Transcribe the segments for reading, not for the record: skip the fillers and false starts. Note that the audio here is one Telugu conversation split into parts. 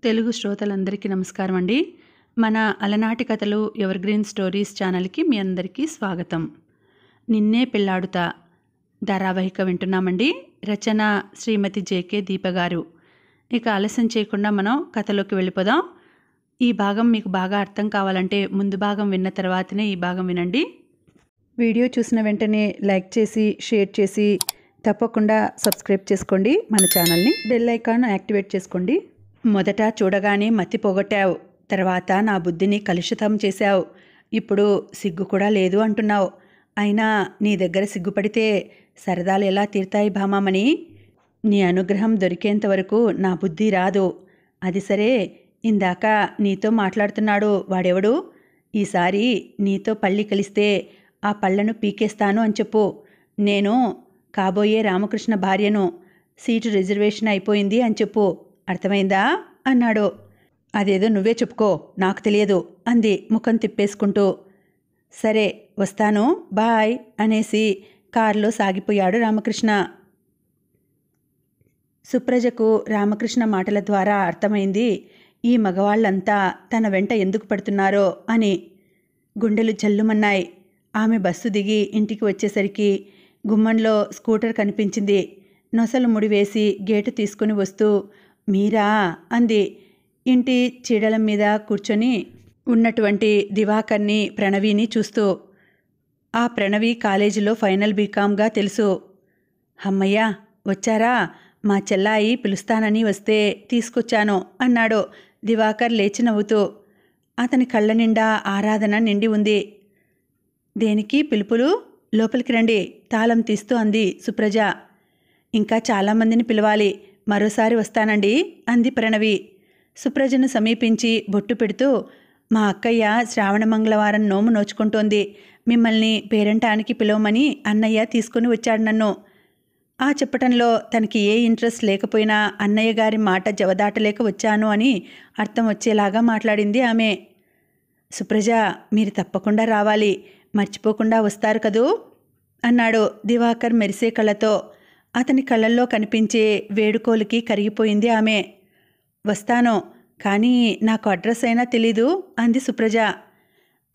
తెలుగు శ్రోతలందరికీ నమస్కారం అండి. మన అలనాటి కథలు ఎవర్ గ్రీన్ స్టోరీస్ ఛానల్‌కి మీ అందరికీ స్వాగతం. నిన్నే పెళ్లాడుతా ధారావాహిక వింటున్నామండి. రచన శ్రీమతి జేకే దీప గారు. ఇక ఆలస్యం చేయకుండా మనం కథలోకి వెళ్ళిపోదాం. ఈ భాగం మీకు బాగా అర్థం కావాలంటే ముందు భాగం విన్న తర్వాతనే ఈ భాగం వినండి. వీడియో చూసిన వెంటనే లైక్ చేసి, షేర్ చేసి తప్పకుండా సబ్స్క్రైబ్ చేసుకోండి మన ఛానల్ని. బెల్ ఐకాన్ యాక్టివేట్ చేసుకోండి. మొదట చూడగానే మతి పోగొట్టావు, తర్వాత నా బుద్ధిని కలుషితం చేశావు, ఇప్పుడు సిగ్గు కూడా లేదు అంటున్నావు. అయినా నీ దగ్గర సిగ్గుపడితే సరదాలు ఎలా తీరుతాయి భామామణి? నీ అనుగ్రహం దొరికేంత వరకు నా బుద్ధి రాదు. అది సరే, ఇందాక నీతో మాట్లాడుతున్నాడు వాడెవడు? ఈసారి నీతో పళ్ళి కలిస్తే ఆ పళ్ళను పీకేస్తాను అని చెప్పు. నేను కాబోయే రామకృష్ణ భార్యను. సీటు రిజర్వేషన్ అయిపోయింది అని చెప్పు. అర్థమైందా అన్నాడు. అదేదో నువ్వే చెప్పుకో, నాకు తెలియదు అంది ముఖం తిప్పేసుకుంటూ. సరే వస్తాను, బాయ్ అనేసి కారులో సాగిపోయాడు రామకృష్ణ. సుప్రజకు రామకృష్ణ మాటల ద్వారా అర్థమైంది ఈ మగవాళ్ళంతా తన వెంట ఎందుకు పడుతున్నారో అని. గుండెలు జల్లుమన్నాయి. ఆమె బస్సు దిగి ఇంటికి వచ్చేసరికి గుమ్మంలో స్కూటర్ కనిపించింది. నొసలు ముడివేసి గేటు తీసుకుని వస్తూ మీరా అంది. ఇంటి చీడల మీద కూర్చొని ఉన్నటువంటి దివాకర్ని, ప్రణవిని చూస్తూ. ఆ ప్రణవి కాలేజీలో ఫైనల్ బీకామ్గా తెలుసు. అమ్మయ్య వచ్చారా? మా చెల్లాయి పిలుస్తానని వస్తే తీసుకొచ్చాను అన్నాడు దివాకర్ లేచి నవ్వుతూ. అతని కళ్ళ నిండా ఆరాధన నిండి ఉంది. దేనికి పిలుపులు? లోపలికి రండి తాళం తీస్తూ అంది సుప్రజ. ఇంకా చాలామందిని పిలవాలి, మరోసారి వస్తానండి అంది ప్రణవి. సుప్రజను సమీపించి బొట్టు పెడుతూ, మా అక్కయ్య శ్రావణ మంగళవారం నోము నోచుకుంటోంది, మిమ్మల్ని పేరంటానికి పిలవమని అన్నయ్య తీసుకుని వచ్చాడు నన్ను. ఆ చెప్పటంలో తనకి ఏ ఇంట్రెస్ట్ లేకపోయినా అన్నయ్య గారి మాట జవదాటలేక వచ్చాను అని అర్థం వచ్చేలాగా మాట్లాడింది ఆమె. సుప్రజ, మీరు తప్పకుండా రావాలి, మర్చిపోకుండా వస్తారు కదూ అన్నాడు దివాకర్ మెరిసే కళ్ళతో. అతని కళ్ళల్లో కనిపించే వేడుకోలికి కరిగిపోయింది ఆమె. వస్తాను, కానీ నాకు అడ్రస్ అయినా తెలీదు అంది సుప్రజ.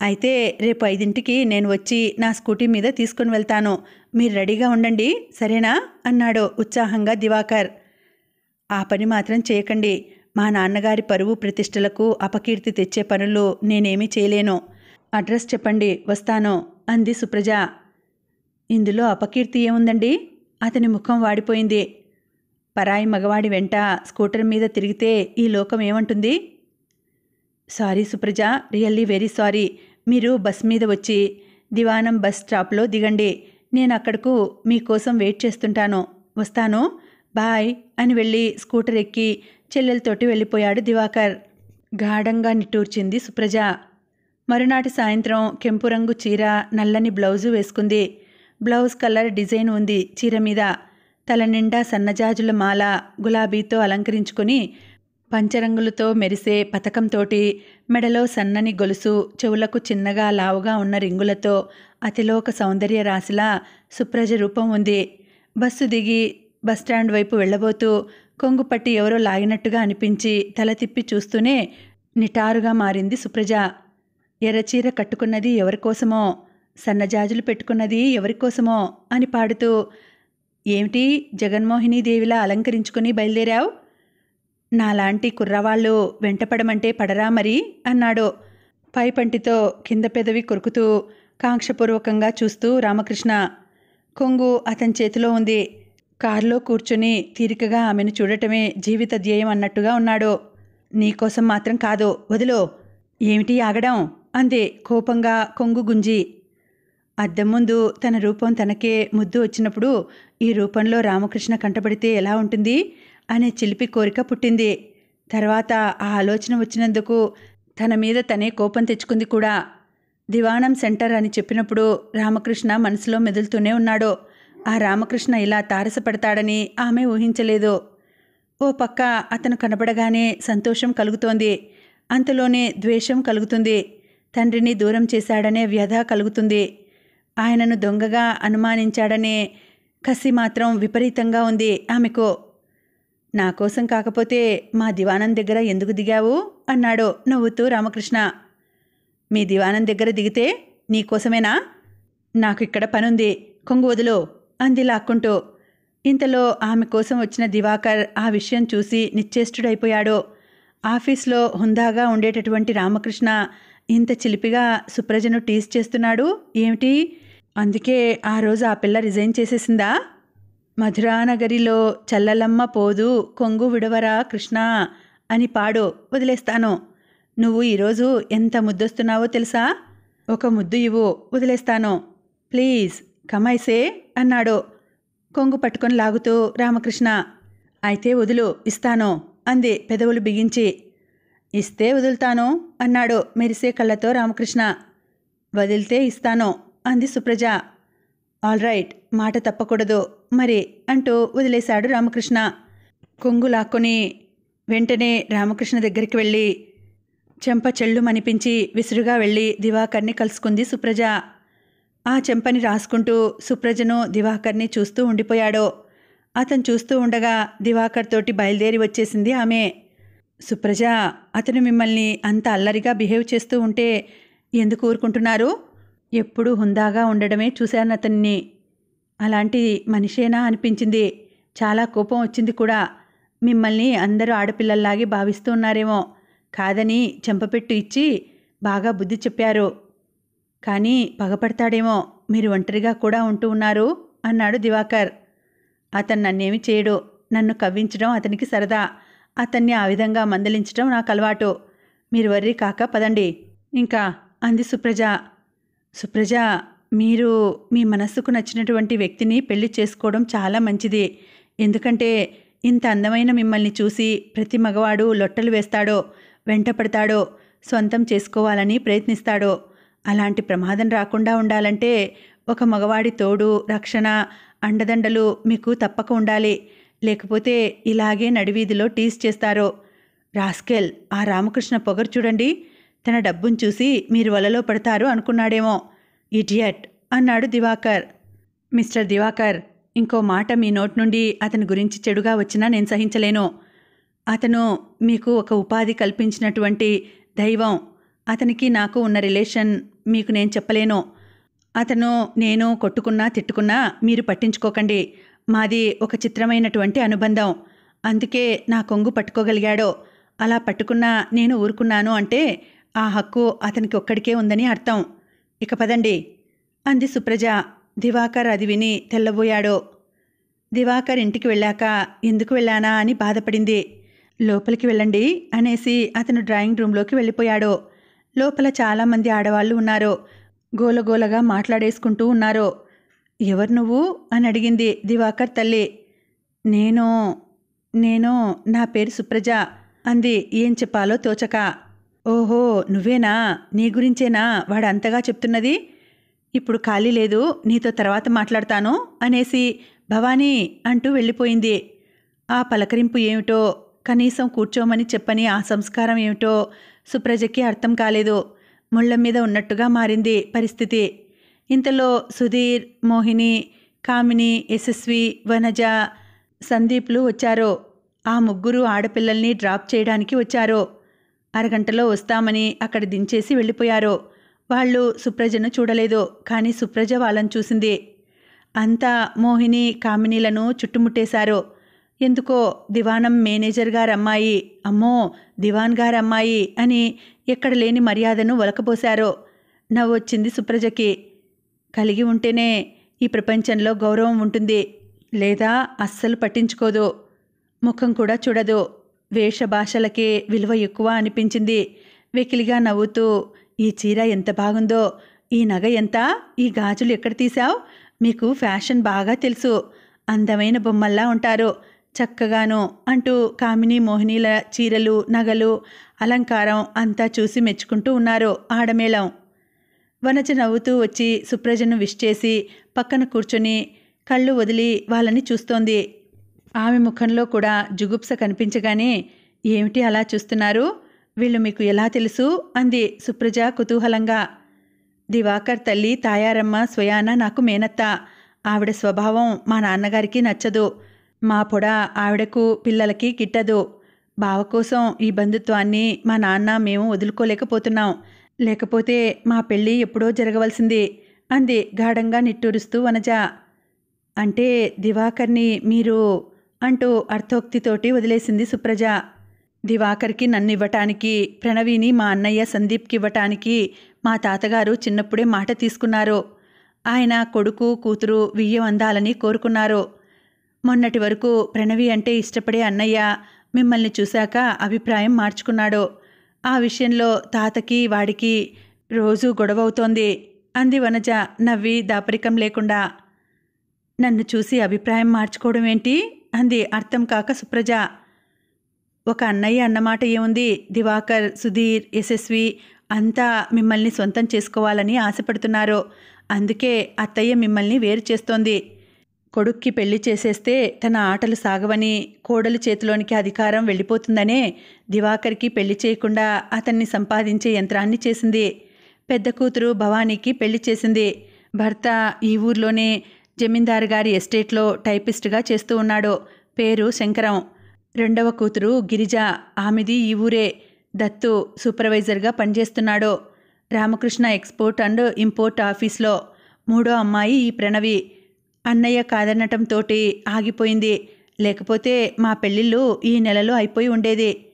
అయితే రేపు 5ంటికి నేను వచ్చి నా స్కూటీ మీద తీసుకుని వెళ్తాను, మీరు రెడీగా ఉండండి సరేనా అన్నాడు ఉత్సాహంగా దివాకర్. ఆ పని మాత్రం చేయకండి, మా నాన్నగారి పరువు ప్రతిష్టలకు అపకీర్తి తెచ్చే పనులు నేనేమీ చేయలేను. అడ్రస్ చెప్పండి, వస్తాను అంది సుప్రజ. ఇందులో అపకీర్తి ఏముందండి? అతని ముఖం వాడిపోయింది. పరాయి మగవాడి వెంట స్కూటర్ మీద తిరిగితే ఈ లోకం ఏమంటుంది? Sorry Supraja, really very sorry. మీరు బస్ మీద వచ్చి దివానం బస్ స్టాప్లో దిగండి, నేను అక్కడకు మీకోసం వెయిట్ చేస్తుంటాను, వస్తాను, బాయ్ అని వెళ్ళి స్కూటర్ ఎక్కి చెల్లెలతోటి వెళ్ళిపోయాడు దివాకర్. గాఢంగా నిట్టూర్చింది సుప్రజ. మరునాటి సాయంత్రం కెంపు రంగు చీర, నల్లని బ్లౌజు వేసుకుంది. బ్లౌజ్ కలర్ డిజైన్ ఉంది చీర మీద. తల నిండా సన్నజాజుల మాల గులాబీతో అలంకరించుకుని పంచరంగులతో మెరిసే పతకంతోటి, మెడలో సన్నని గొలుసు, చెవులకు చిన్నగా లావుగా ఉన్న రింగులతో అతిలోక సౌందర్య రాశిలా సుప్రజ రూపం ఉంది. బస్సు దిగి బస్టాండ్ వైపు వెళ్ళబోతూ కొంగుపట్టి ఎవరో లాగినట్టుగా అనిపించి తల తిప్పి చూస్తూనే నిటారుగా మారింది సుప్రజ. ఎర్రచీర కట్టుకున్నది ఎవరికోసమో, సన్నజాజులు పెట్టుకున్నది ఎవరికోసమో అని పాడుతూ, ఏమిటి జగన్మోహినీదేవిలా అలంకరించుకుని బయలుదేరావు? నాలాంటి కుర్రవాళ్ళు వెంటపడమంటే పడరా మరి అన్నాడు పైపంటితో కింద పెదవి కొరుకుతూ కాంక్షపూర్వకంగా చూస్తూ రామకృష్ణ. కొంగు అతని చేతిలో ఉంది. కారులో కూర్చుని తీరికగా ఆమెను చూడటమే జీవిత ధ్యేయం అన్నట్టుగా ఉన్నాడు. నీకోసం మాత్రం కాదు, వదిలో. ఏమిటి ఆగడం అంది కోపంగా కొంగు గుంజి. అద్దం ముందు తన రూపం తనకే ముద్దు వచ్చినప్పుడు ఈ రూపంలో రామకృష్ణ కంటపడితే ఎలా ఉంటుంది అనే చిలిపి కోరిక పుట్టింది. తర్వాత ఆ ఆలోచన వచ్చినందుకు తన మీద తనే కోపం తెచ్చుకుంది కూడా. దివాణం సెంటర్ అని చెప్పినప్పుడు రామకృష్ణ మనసులో మెదులుతూనే ఉన్నాడు. ఆ రామకృష్ణ ఇలా తారసపడతాడని ఆమె ఊహించలేదు. ఓ పక్క అతను కనబడగానే సంతోషం కలుగుతోంది, అంతలోనే ద్వేషం కలుగుతుంది. తండ్రిని దూరం చేశాడనే వ్యధ కలుగుతుంది. ఆయనను దొంగగా అనుమానించాడనే కసి మాత్రం విపరీతంగా ఉంది ఆమెకు. నా కోసం కాకపోతే మా దివాణం దగ్గర ఎందుకు దిగావు అన్నాడు నవ్వుతూ రామకృష్ణ. మీ దివాణం దగ్గర దిగితే నీకోసమేనా? నాకు ఇక్కడ పనుంది, కొంగు వదులు అంది లాక్కుంటూ. ఇంతలో ఆమె కోసం వచ్చిన దివాకర్ ఆ విషయం చూసి నిశ్చేష్టుడైపోయాడు. ఆఫీస్లో హుందాగా ఉండేటటువంటి రామకృష్ణ ఇంత చిలిపిగా సుప్రజను టీజ్ చేస్తున్నాడు ఏమిటి? అందుకే ఆ రోజు ఆ పిల్ల రిజైన్ చేసేసిందా? మధురానగరిలో చల్లలమ్మ పోదు కొంగు విడవరా కృష్ణ అని పాడు, వదిలేస్తాను. నువ్వు ఈరోజు ఎంత ముద్దొస్తున్నావో తెలుసా? ఒక ముద్దు ఇవ్వు, వదిలేస్తాను. ప్లీజ్ కమైసే అన్నాడు కొంగు పట్టుకొని లాగుతూ రామకృష్ణ. అయితే వదులు, ఇస్తాను అంది పెదవులు బిగించి. ఇస్తే వదులుతాను అన్నాడు మెరిసే కళ్ళతో రామకృష్ణ. వదిలితే ఇస్తాను అంది సుప్రజ. ఆల్ రైట్, మాట తప్పకూడదు మరి అంటూ వదిలేశాడు రామకృష్ణ. కొంగు లాక్కొని వెంటనే రామకృష్ణ దగ్గరికి వెళ్ళి చెంప చెళ్ళుమనిపించి విసురుగా వెళ్ళి దివాకర్ని కలుసుకుంది సుప్రజ. ఆ చెంపని రాసుకుంటూ సుప్రజను దివాకర్ని చూస్తూ ఉండిపోయాడు. అతను చూస్తూ ఉండగా దివాకర్ తోటి బయలుదేరి వచ్చేసింది ఆమె. సుప్రజ, అతను మిమ్మల్ని అంత అల్లరిగా బిహేవ్ చేస్తూ ఉంటే ఎందుకు ఊరుకుంటున్నారు? ఎప్పుడూ హుందాగా ఉండడమే చూశాను అతన్ని. అలాంటి మనిషేనా అనిపించింది. చాలా కోపం వచ్చింది కూడా. మిమ్మల్ని అందరూ ఆడపిల్లల్లాగే భావిస్తూ ఉన్నారేమో. కాదని చెంపపెట్టు ఇచ్చి బాగా బుద్ధి చెప్పారు. కానీ పగపడతాడేమో, మీరు ఒంటరిగా కూడా ఉంటూ ఉన్నారు అన్నాడు దివాకర్. అతను నన్నేమి చేయడు. నన్ను కవ్వించడం అతనికి సరదా. అతన్ని ఆ విధంగా మందలించడం నాకు అలవాటు. మీరు వర్రీ కాక పదండి ఇంకా అంది సుప్రజ. సుప్రజ, మీరు మీ మనస్సుకు నచ్చినటువంటి వ్యక్తిని పెళ్లి చేసుకోవడం చాలా మంచిది. ఎందుకంటే ఇంత అందమైన మిమ్మల్ని చూసి ప్రతి మగవాడు లొట్టలు వేస్తాడో, వెంటపడతాడో, సొంతం చేసుకోవాలని ప్రయత్నిస్తాడో. అలాంటి ప్రమాదం రాకుండా ఉండాలంటే ఒక మగవాడి తోడు, రక్షణ, అండదండలు మీకు తప్పక ఉండాలి. లేకపోతే ఇలాగే నడివీధిలో టీజ్ చేస్తారు. రాస్కెల్, ఆ రామకృష్ణ పొగరు చూడండి. తన డబ్బును చూసి మీరు వలలో పడతారు అనుకున్నాడేమో. ఇడియట్ అన్నాడు దివాకర్. మిస్టర్ దివాకర్, ఇంకో మాట మీ నోటి నుండి అతని గురించి చెడుగా వచ్చినా నేను సహించలేను. అతను మీకు ఒక ఉపాధి కల్పించినటువంటి దైవం. అతనికి నాకు ఉన్న రిలేషన్ మీకు నేను చెప్పలేను. అతను నేను కొట్టుకున్నా తిట్టుకున్నా మీరు పట్టించుకోకండి. మాది ఒక చిత్రమైనటువంటి అనుబంధం. అందుకే నా కొంగు పట్టుకోగలిగాడో. అలా పట్టుకున్నా నేను ఊరుకున్నాను అంటే ఆ హక్కు అతనికి ఒక్కడికే ఉందని అర్థం. ఇక పదండి అంది సుప్రజ. దివాకర్ అది విని తెల్లబోయాడు. దివాకర్ ఇంటికి వెళ్ళాక ఎందుకు వెళ్ళానా అని బాధపడింది. లోపలికి వెళ్ళండి అనేసి అతను డ్రాయింగ్ రూమ్లోకి వెళ్ళిపోయాడు. లోపల చాలామంది ఆడవాళ్ళు ఉన్నారు. గోలగోలగా మాట్లాడేసుకుంటూ ఉన్నారు. ఎవరు నువ్వు అని అడిగింది దివాకర్ తల్లి. నేను నా పేరు సుప్రజ అంది ఏం చెప్పాలో తోచక. ఓహో, నువ్వేనా? నీ గురించేనా వాడు అంతగా చెప్తున్నది? ఇప్పుడు ఖాళీ లేదు, నీతో తర్వాత మాట్లాడతాను అనేసి భవానీ అంటూ వెళ్ళిపోయింది. ఆ పలకరింపు ఏమిటో, కనీసం కూర్చోమని చెప్పని ఆ సంస్కారం ఏమిటో సుప్రజకి అర్థం కాలేదు. ముళ్ళ మీద ఉన్నట్టుగా మారింది పరిస్థితి. ఇంతలో సుధీర్, మోహిని, కామిని, యశస్వి, వనజ, సందీప్లు వచ్చారు. ఆ ముగ్గురు ఆడపిల్లల్ని డ్రాప్ చేయడానికి వచ్చారు. అరగంటలో వస్తామని అక్కడ దించేసి వెళ్ళిపోయారు. వాళ్ళు సుప్రజను చూడలేదు, కానీ సుప్రజ వాళ్ళని చూసింది. అంతా మోహిని, కామినీలను చుట్టుముట్టేశారు. ఎందుకో దివాణం మేనేజర్ గారమ్మాయి, అమ్మో దివాన్ గారమ్మాయి అని ఎక్కడ లేని మర్యాదను ఒలకబోశారు. నవ్వొచ్చింది సుప్రజకి. కలిగి ఉంటేనే ఈ ప్రపంచంలో గౌరవం ఉంటుంది, లేదా అస్సలు పట్టించుకోదు. ముఖం కూడా చూడదు. వేషభాషలకే విలువ ఎక్కువ అనిపించింది. వెకిలిగా నవ్వుతూ, ఈ చీర ఎంత బాగుందో, ఈ నగ ఎంత, ఈ గాజులు ఎక్కడ తీశావు? మీకు ఫ్యాషన్ బాగా తెలుసు, అందమైన బొమ్మల్లా ఉంటారు చక్కగాను అంటూ కామిని, మోహినీల చీరలు, నగలు, అలంకారం అంతా చూసి మెచ్చుకుంటూ ఉన్నారు ఆడమేళం. వనజ నవ్వుతూ వచ్చి సుప్రజను విష్ చేసి పక్కన కూర్చొని కళ్ళు వదిలి వాళ్ళని చూస్తోంది. ఆమె ముఖంలో కూడా జుగుప్స కనిపించగానే, ఏమిటి అలా చూస్తున్నారు? వీళ్ళు మీకు ఎలా తెలుసు అంది సుప్రజ కుతూహలంగా. దివాకర్ తల్లి తాయారమ్మ స్వయాన నాకు మేనత్త. ఆవిడ స్వభావం మా నాన్నగారికి నచ్చదు. మా పొడ ఆవిడకు పిల్లలకి గిట్టదు. బావ కోసం ఈ బంధుత్వాన్ని మా నాన్న మేము వదులుకోలేకపోతున్నాం. లేకపోతే మా పెళ్ళి ఎప్పుడో జరగవలసింది అంది గాఢంగా నిట్టూరుస్తూ వనజ. అంటే దివాకర్ని మీరు అంటూ అర్థోక్తితోటి వదిలేసింది సుప్రజ. దివాకర్కి నన్నివ్వటానికి, ప్రణవిని మా అన్నయ్య సందీప్కి ఇవ్వటానికి మా తాతగారు చిన్నప్పుడే మాట తీసుకున్నారు. ఆయన కొడుకు కూతురు వియ్యం అందాలని కోరుకున్నారు. మొన్నటి వరకు ప్రణవి అంటే ఇష్టపడే అన్నయ్య మిమ్మల్ని చూశాక అభిప్రాయం మార్చుకున్నాడు. ఆ విషయంలో తాతకి వాడికి రోజూ గొడవవుతోంది అంది వనజ నవ్వి దాపరికం లేకుండా. నన్ను చూసి అభిప్రాయం మార్చుకోవడం ఏంటి అంది అర్థం కాక సుప్రజ. ఒక అన్నయ్య అన్నమాట ఏముంది, దివాకర్, సుధీర్, యశస్వి అంతా మిమ్మల్ని సొంతం చేసుకోవాలని ఆశపడుతున్నారు. అందుకే అత్తయ్య మిమ్మల్ని వేరు చేస్తోంది. కొడుక్కి పెళ్లి చేసేస్తే తన ఆటలు సాగవని, కోడలు చేతిలోనికి అధికారం వెళ్ళిపోతుందనే దివాకర్కి పెళ్లి చేయకుండా అతన్ని సంపాదించే యంత్రాన్ని చేసింది. పెద్ద కూతురు భవానీకి పెళ్లి చేసింది. భర్త ఈ ఊర్లోనే జమీందారు గారి ఎస్టేట్లో టైపిస్ట్గా చేస్తూ ఉన్నాడు. పేరు శంకరం. రెండవ కూతురు గిరిజ, ఆమెది ఈ ఊరే. దత్తు సూపర్వైజర్గా పనిచేస్తున్నాడు రామకృష్ణ ఎక్స్పోర్ట్ అండ్ ఇంపోర్ట్ ఆఫీస్లో. మూడో అమ్మాయి ఈ ప్రణవి. అన్నయ్య కాదనటంతోటి ఆగిపోయింది. లేకపోతే మా పెళ్ళిళ్ళు ఈ నెలలో అయిపోయి ఉండేది.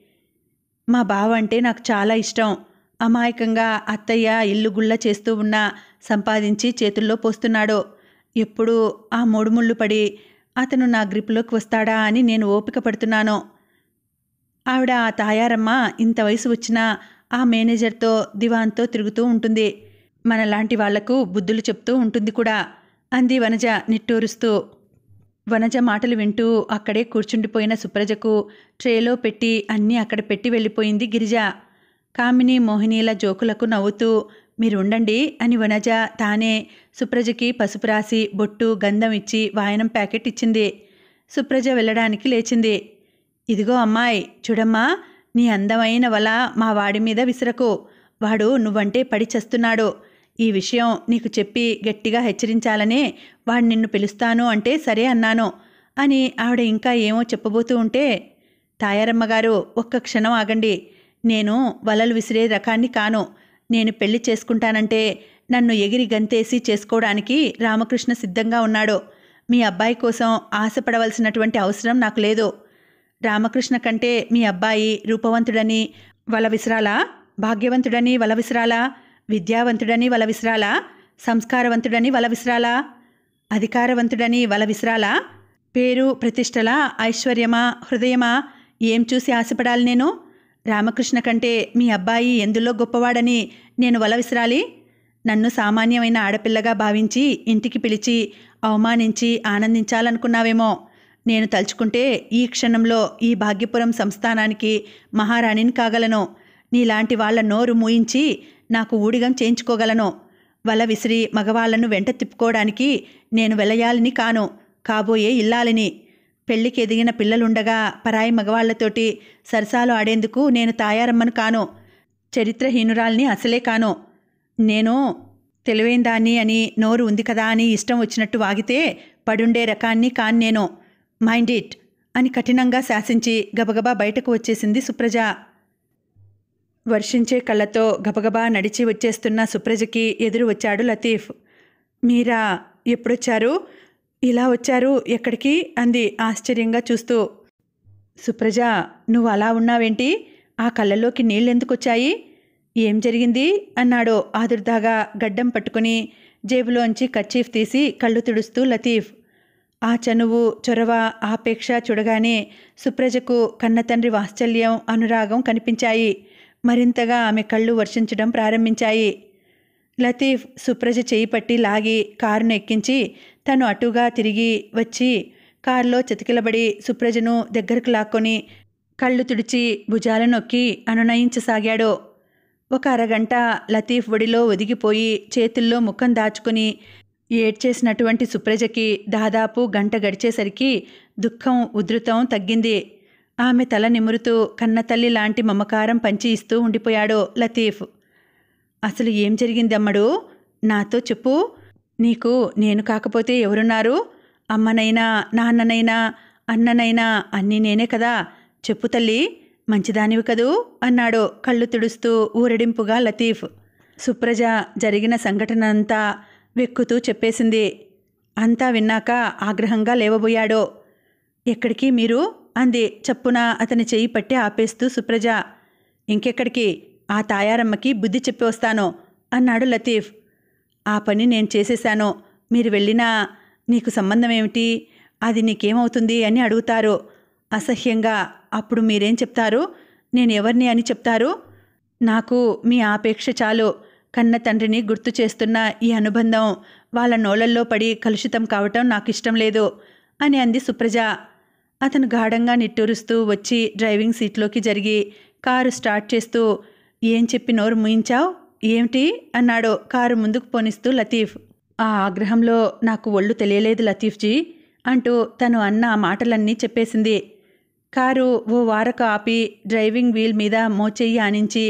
మా బావ అంటే నాకు చాలా ఇష్టం. అమాయకంగా అత్తయ్య ఇల్లు గుళ్ళ చేస్తూ ఉన్నా సంపాదించి చేతుల్లో పోస్తున్నాడు. ఎప్పుడు ఆ మూడుముళ్ళు పడి అతను నా గ్రిప్లోకి వస్తాడా అని నేను ఓపిక పడుతున్నాను. ఆవిడ ఆ తాయారమ్మ ఇంత వయసు వచ్చినా ఆ మేనేజర్తో దివాన్తో తిరుగుతూ ఉంటుంది. మనలాంటి వాళ్లకు బుద్ధులు చెప్తూ ఉంటుంది కూడా అంది వనజ నిట్టూరుస్తూ. వనజ మాటలు వింటూ అక్కడే కూర్చుండిపోయిన సుప్రజకు ట్రేలో పెట్టి అన్నీ అక్కడ పెట్టి వెళ్ళిపోయింది గిరిజ. కామిని మోహినీల జోకులకు నవ్వుతూ మీరుండండి అని వనజ తానే సుప్రజకి పసుపు రాసి బొట్టు గంధం ఇచ్చి వాయనం ప్యాకెట్ ఇచ్చింది. సుప్రజ వెళ్ళడానికి లేచింది. ఇదిగో అమ్మాయి, చూడమ్మా, నీ అందమైన వల మా వాడి మీద విసిరకు. వాడు నువ్వంటే పడి చస్తున్నాడు. ఈ విషయం నీకు చెప్పి గట్టిగా హెచ్చరించాలనే వాడు నిన్ను పిలుస్తాను అంటే సరే అన్నాను అని ఆవిడ ఇంకా ఏమో చెప్పబోతూ ఉంటే, తాయారమ్మగారు ఒక్క క్షణం ఆగండి. నేను వలలు విసిరే రకాన్ని కాను. నేను పెళ్లి చేసుకుంటానంటే నన్ను ఎగిరి గంతేసి చేసుకోవడానికి రామకృష్ణ సిద్ధంగా ఉన్నాడు. మీ అబ్బాయి కోసం ఆశపడవలసినటువంటి అవసరం నాకు లేదు. రామకృష్ణ కంటే మీ అబ్బాయి రూపవంతుడని వల విసిరాలా, భాగ్యవంతుడని వల విసిరాలా, విద్యావంతుడని వల విసిరాలా, సంస్కారవంతుడని వల విసిరాలా, అధికారవంతుడని వల విసిరాలా, పేరు ప్రతిష్టలా, ఐశ్వర్యమా, హృదయమా, ఏం చూసి ఆశపడాలి నేను? రామకృష్ణ కంటే మీ అబ్బాయి ఎందులో గొప్పవాడని నేను వల విసిరాలి? నన్ను సామాన్యమైన ఆడపిల్లగా భావించి ఇంటికి పిలిచి అవమానించి ఆనందించాలనుకున్నావేమో. నేను తలుచుకుంటే ఈ క్షణంలో ఈ భాగ్యపురం సంస్థానానికి మహారాణిని కాగలను. నీలాంటి వాళ్ల నోరు మూయించి నాకు ఊడిగం చేయించుకోగలను. వల విసిరి మగవాళ్లను వెంట తిప్పుకోవడానికి నేను వెలయాలని కాను, కాబోయే ఇల్లాలిని. పెళ్లికి ఎదిగిన పిల్లలుండగా పరాయి మగవాళ్లతోటి సరసాలు ఆడేందుకు నేను తాయారమ్మను కాను. చరిత్రహీనురాల్ని అసలే కాను. నేను తెలివైన దాన్ని అని నోరు ఉంది కదా అని ఇష్టం వచ్చినట్టు వాగితే పడుండే రకాన్ని కాను నేను. మైండ్ ఇట్ అని కఠినంగా శాసించి గబగబా బయటకు వచ్చేసింది సుప్రజ. వర్షించే కళ్ళతో గబగబా నడిచి వచ్చేస్తున్న సుప్రజకి ఎదురు వచ్చాడు లతీఫ్. మీరా ఎప్పుడొచ్చారు? ఇలా వచ్చారు ఎక్కడికి? అంది ఆశ్చర్యంగా చూస్తూ. సుప్రజ, నువ్వు అలా ఉన్నావేంటి? ఆ కళ్ళల్లోకి నీళ్ళెందుకొచ్చాయి? ఏం జరిగింది అన్నాడు ఆదుర్దాగా గడ్డం పట్టుకుని జేబులోంచి కర్చీఫ్ తీసి కళ్ళు తుడుస్తూ లతీఫ్. ఆ చనువు, చొరవ, ఆపేక్ష చూడగానే సుప్రజకు కన్నతండ్రి వాత్సల్యం, అనురాగం కనిపించాయి. మరింతగా ఆమె కళ్ళు వర్షించడం ప్రారంభించాయి. లతీఫ్ సుప్రజ చేయి పట్టి లాగి కారును ఎక్కించి తను అటుగా తిరిగి వచ్చి కారులో చతికిలబడి సుప్రజను దగ్గరకు లాక్కొని కళ్ళు తుడిచి భుజాలు నొక్కి అనునయించసాగాడు. ఒక అరగంట లతీఫ్ ఒడిలో ఒదిగిపోయి చేతుల్లో ముఖం దాచుకుని ఏడ్చేసినటువంటి సుప్రజకి దాదాపు గంట గడిచేసరికి దుఃఖం ఉధృతం తగ్గింది. ఆమె తల నిమురుతూ కన్నతల్లి లాంటి మమకారం పంచి ఇస్తూ ఉండిపోయాడు లతీఫ్. అసలు ఏం జరిగిందమ్మడు? నాతో చెప్పు. నీకు నేను కాకపోతే ఎవరున్నారు? అమ్మనైనా నాన్ననైనా అన్ననైనా అన్నీ నేనే కదా, చెప్పు తల్లి, మంచిదానివి కదూ అన్నాడు కళ్ళు తుడుస్తూ ఊరడింపుగా లతీఫ్. సుప్రజ జరిగిన సంఘటన అంతా వెక్కుతూ చెప్పేసింది. అంతా విన్నాక ఆగ్రహంగా లేవబోయాడు. ఎక్కడికి మీరు అంది చప్పున అతని చెయ్యి పట్టి ఆపేస్తూ సుప్రజ. ఇంకెక్కడికి, ఆ తాయారమ్మకి బుద్ధి చెప్పి వస్తాను అన్నాడు లతీఫ్. ఆ పని నేను చేసేశాను, మీరు వెళ్ళినా నీకు సంబంధం ఏమిటి, అది నీకేమవుతుంది అని అడుగుతారు అసహ్యంగా. అప్పుడు మీరేం చెప్తారు, నేను ఎవరిని అని చెప్తారు? నాకు మీ ఆపేక్ష చాలు. కన్న తండ్రిని గుర్తు చేస్తున్న ఈ అనుబంధం వాళ్ళ నోళ్ళల్లో పడి కలుషితం కావటం నాకు ఇష్టం లేదు అని అంది సుప్రజ. అతను గాఢంగా నిట్టూరుస్తూ వచ్చి డ్రైవింగ్ సీట్లోకి జరిగి కారు స్టార్ట్ చేస్తూ, ఏం చెప్పి నోరు మూయించావు, ఏమిటి అన్నాడు కారు ముందుకు పోనిస్తూ లతీఫ్. ఆ ఆగ్రహంలో నాకు ఒళ్ళు తెలియలేదు లతీఫ్జీ అంటూ తను అన్న ఆ మాటలన్నీ చెప్పేసింది. కారు ఓ వారకు ఆపి డ్రైవింగ్ వీల్ మీద మోచెయ్యి ఆనించి